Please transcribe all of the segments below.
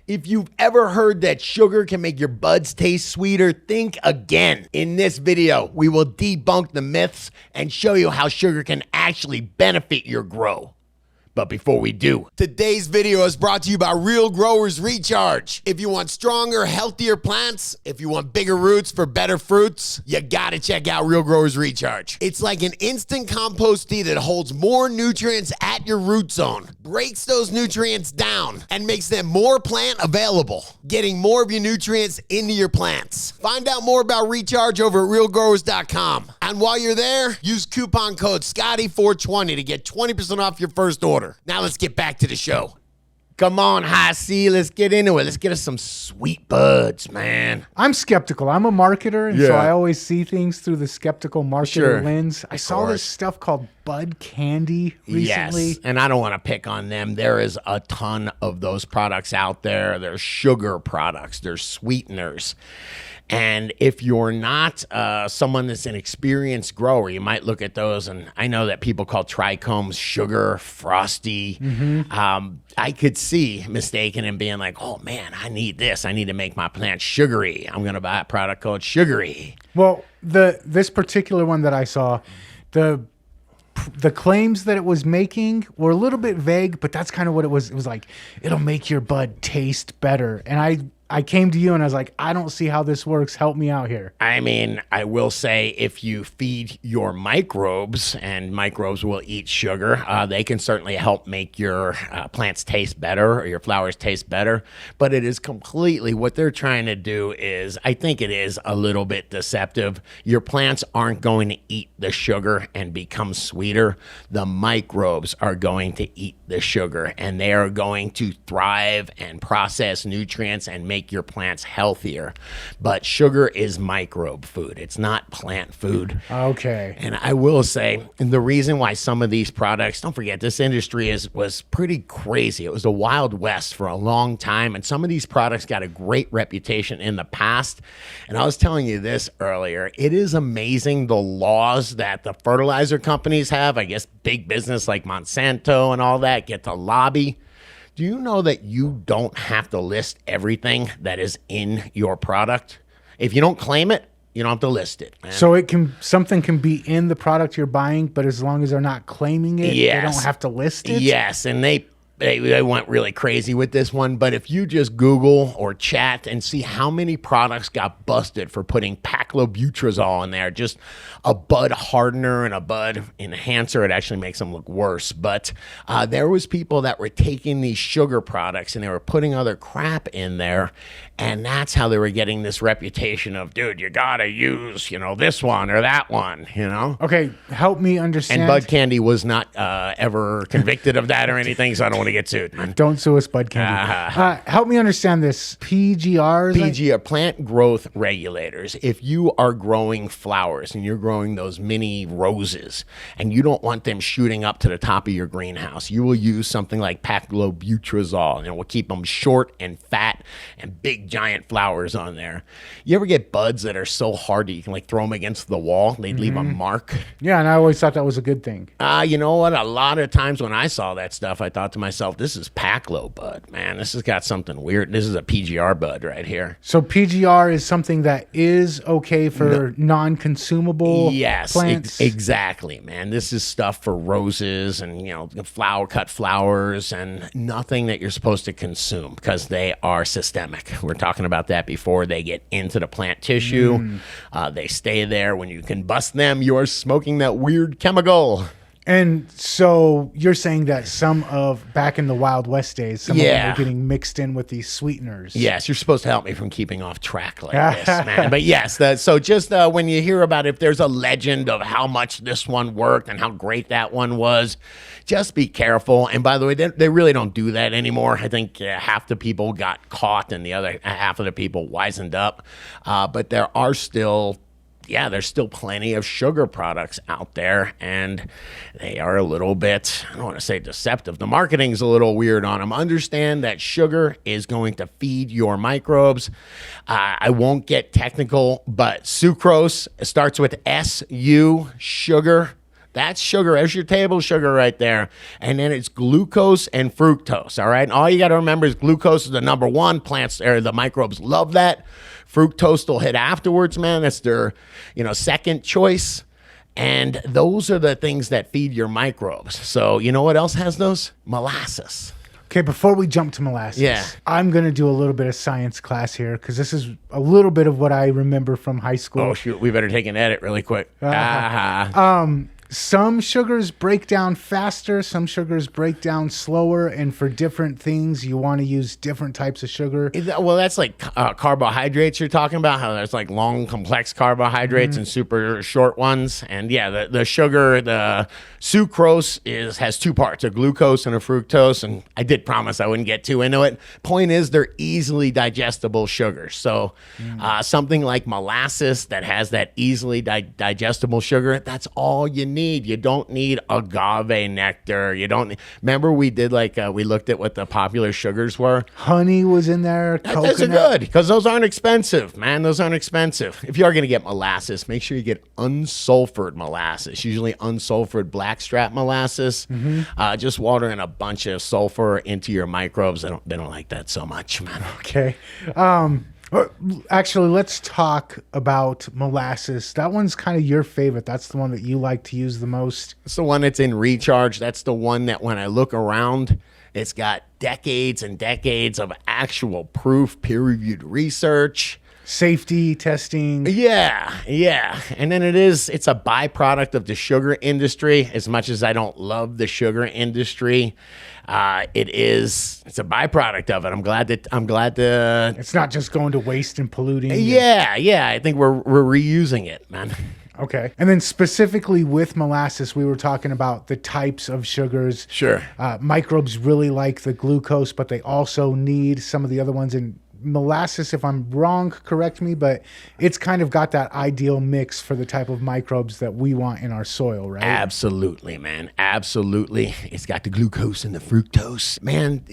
If you've ever heard that sugar can make your buds taste sweeter, think again. In this video, we will debunk the myths and show you how sugar can actually benefit your grow. But before we do, today's video is brought to you by Real Growers Recharge. If you want stronger, healthier plants, if you want bigger roots for better fruits, you gotta check out Real Growers Recharge. It's like an instant compost tea that holds more nutrients at your root zone, breaks those nutrients down, and makes them more plant available, getting more of your nutrients into your plants. Find out more about Recharge over at realgrowers.com. And while you're there, use coupon code Scotty420 to get 20% off your first order. Now let's get back to the show. Come on, High C, let's get into it. Let's get us some sweet buds, man. I'm skeptical. I'm a marketer, and so I always see things through the skeptical marketer lens. I saw this stuff called Bud Candy recently. Yes, and I don't want to pick on them. There is a ton of those products out there. There's sugar products. There's sweeteners. And if you're not someone that's an experienced grower, you might look at those. And I know that people call trichomes sugar, frosty. I could see mistaken and being like, oh, man, I need this. I need to make my plant sugary. I'm going to buy a product called Sugary. Well, this particular one that I saw, the claims that it was making were a little bit vague, but that's kind of what it was. It was like, it'll make your bud taste better. And I came to you and I was like, I don't see how this works. Help me out here. I mean, I will say if you feed your microbes, and microbes will eat sugar, they can certainly help make your plants taste better or your flowers taste better. But it is completely, what they're trying to do is, I think it is a little bit deceptive. Your plants aren't going to eat the sugar and become sweeter. The microbes are going to eat the sugar, and they are going to thrive and process nutrients and make your plants healthier. But sugar is microbe food. It's not plant food. Okay. And I will say, the reason why some of these products, don't forget, this industry was pretty crazy. It was the Wild West for a long time, and some of these products got a great reputation in the past. And I was telling you this earlier, it is amazing the laws that the fertilizer companies have. I guess big business like Monsanto and all that get to lobby. Do you know that you don't have to list everything that is in your product? If you don't claim it, you don't have to list it, man. So something can be in the product you're buying, but as long as they're not claiming it, they don't have to list it? Yes, and they went really crazy with this one. But if you just Google or chat and see how many products got busted for putting paclobutrazol in there, just a bud hardener and a bud enhancer, it actually makes them look worse. But there was people that were taking these sugar products and they were putting other crap in there. And that's how they were getting this reputation of, dude, you got to use, this one or that one, Okay, help me understand. And Bud Candy was not ever convicted of that or anything, so I don't want to get sued, man. Don't sue us, Bud Candy. Help me understand this. PGRs? PGR, plant growth regulators. If you are growing flowers and you're growing those mini roses and you don't want them shooting up to the top of your greenhouse, you will use something like paclobutrazol, and it will keep them short and fat and big giant flowers on there. You ever get buds that are so hard that you can throw them against the wall? They'd leave a mark. Yeah, and I always thought that was a good thing. You know what? A lot of times when I saw that stuff, I thought to myself, this is Paclo bud, man. This has got something weird. This is a PGR bud right here. So PGR is something that is okay for non-consumable plants? Exactly, man. This is stuff for roses and, cut flowers and nothing that you're supposed to consume because they are systemic. We're talking about that before they get into the plant tissue. They stay there. When you combust them, you're smoking that weird chemical. And so you're saying that back in the Wild West days, some of them were getting mixed in with these sweeteners. Yes, you're supposed to help me from keeping off track like this, man. But yes, so just when you hear about if there's a legend of how much this one worked and how great that one was, just be careful. And by the way, they really don't do that anymore. I think half the people got caught and the other half of the people wisened up. But there are still... there's still plenty of sugar products out there, and they are a little bit, I don't want to say deceptive. The marketing's a little weird on them. Understand that sugar is going to feed your microbes. I won't get technical, but sucrose starts with SU, sugar. That's sugar. There's your table sugar right there. And then it's glucose and fructose, all right? And all you got to remember is glucose is the number one. Plants, or the microbes love that. Fructose will hit afterwards, man. That's their, second choice. And those are the things that feed your microbes. So you know what else has those? Molasses. Okay, before we jump to molasses, Yeah. I'm going to do a little bit of science class here because this is a little bit of what I remember from high school. Oh, shoot. We better take an edit really quick. Some sugars break down faster, some sugars break down slower, and for different things, you want to use different types of sugar. Well, that's like carbohydrates you're talking about, how there's like long, complex carbohydrates and super short ones. And yeah, the sugar, the sucrose has two parts, a glucose and a fructose. And I did promise I wouldn't get too into it. Point is, they're easily digestible sugars. So something like molasses that has that easily digestible sugar, that's all you need. You don't need agave nectar. You don't remember we did we looked at what the popular sugars were. Honey was in there. Those are good because those aren't expensive, man. Those aren't expensive. If you are going to get molasses, make sure you get unsulfured molasses. Usually unsulfured blackstrap molasses. Just water and a bunch of sulfur into your microbes. They don't like that so much, man. Okay. Actually, let's talk about molasses. That one's kind of your favorite. That's the one that you like to use the most. It's the one that's in recharge. That's the one that when I look around, it's got decades and decades of actual proof, peer-reviewed research. Safety testing. Yeah. And then it's a byproduct of the sugar industry. As much as I don't love the sugar industry, it's a byproduct of it. I'm glad that It's not just going to waste and polluting. Yeah. I think we're reusing it, man. Okay. And then specifically with molasses, we were talking about the types of sugars. Sure. Microbes really like the glucose, but they also need some of the other ones. And molasses, if I'm wrong, correct me, but it's kind of got that ideal mix for the type of microbes that we want in our soil, right? Absolutely, man. Absolutely. It's got the glucose and the fructose. Man,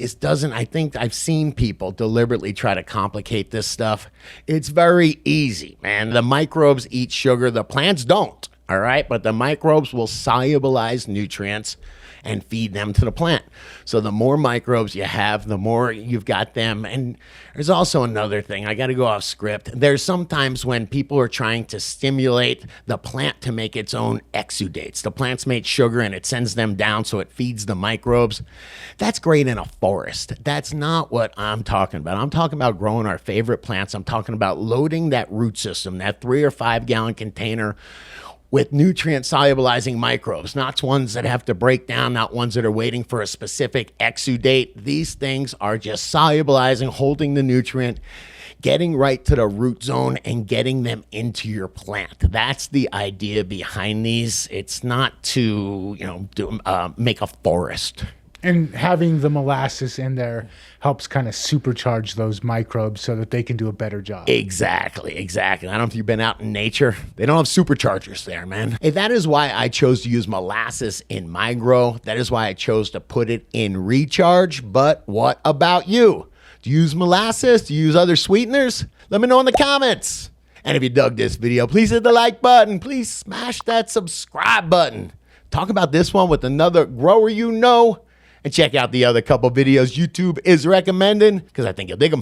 I think I've seen people deliberately try to complicate this stuff. It's very easy, man. The microbes eat sugar. The plants don't, all right? But the microbes will solubilize nutrients and feed them to the plant. So the more microbes you have, the more you've got them. And there's also another thing. I got to go off script. There's sometimes when people are trying to stimulate the plant to make its own exudates. The plant's made sugar and it sends them down so it feeds the microbes. That's great in a forest. That's not what I'm talking about. I'm talking about growing our favorite plants. I'm talking about loading that root system, that 3 or 5 gallon container with nutrient solubilizing microbes, not ones that have to break down, not ones that are waiting for a specific exudate. These things are just solubilizing, holding the nutrient, getting right to the root zone and getting them into your plant. That's the idea behind these. It's not to, make a forest. And having the molasses in there helps kind of supercharge those microbes so that they can do a better job. Exactly. I don't know if you've been out in nature. They don't have superchargers there, man. And that is why I chose to use molasses in my grow. That is why I chose to put it in recharge. But what about you? Do you use molasses? Do you use other sweeteners? Let me know in the comments. And if you dug this video, please hit the like button. Please smash that subscribe button. Talk about this one with another grower you know. And check out the other couple videos YouTube is recommending because I think you'll dig them.